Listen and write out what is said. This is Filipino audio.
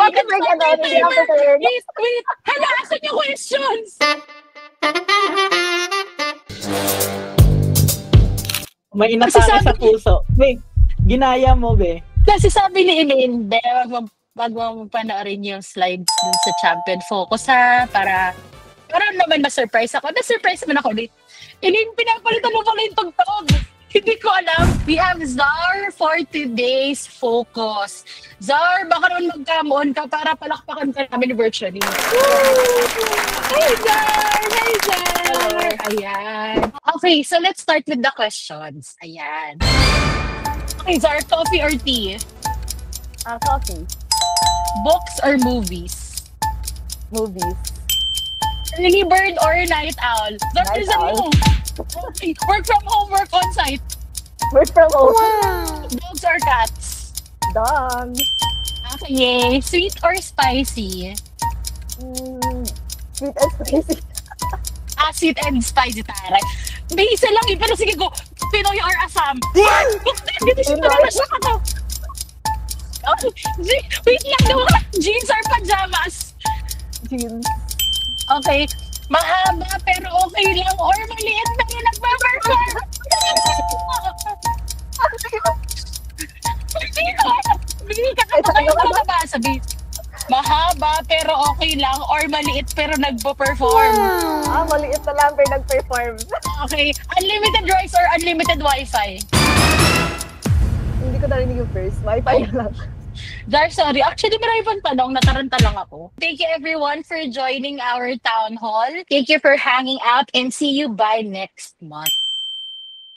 Bakit may ganon? Hindi ako prepared. Wait. Hala, asan yung questions? May inatake sa puso. Wait, ginaya mo, be. Kasi sabi ni Elaine, wag mo panoorin yung slides dun sa Champion Focus ha, para naman ma-surprise ako. Na-surprise naman ako. Elaine, pinapalitan mo pala yung tugtog. Hindi ko alam. We have Zar for today's focus. Zar, baka naman magkamuon ka para palakpakan ka namin virtually. Hey, Zar! Hey, Zar! Ayan. Okay, so let's start with the questions. Ayan. Okay, Zar, coffee or tea? Coffee. Books or movies? Movies. Early bird or night owl? Zar, Night reason owl. mo. Okay, work from home, work on site. Work from home. Dogs or cats? Dog. Okay, sweet or spicy? Sweet and spicy. Sweet and spicy, taray. May isa lang eh, pero sige go. Pinoy or Assam? Dito siya Pinoy. talaga siya ka to. Okay, wait lang daw. Jeans or pajamas? Jeans. Okay, mahaba pero okay lang or maliit pero nagpa-perform? Hindi ka ba sabi? Mahaba pero okay lang or maliit pero nagpo-perform? Maliit na lang pero nag-perform. Okay, unlimited rice or unlimited wifi? Hindi ko narinig yung first. Wi-Fi na lang. Dar, sorry. Actually, marami pang tanong. Nataranta lang ako. Thank you everyone for joining our town hall. Thank you for hanging out and see you by next month.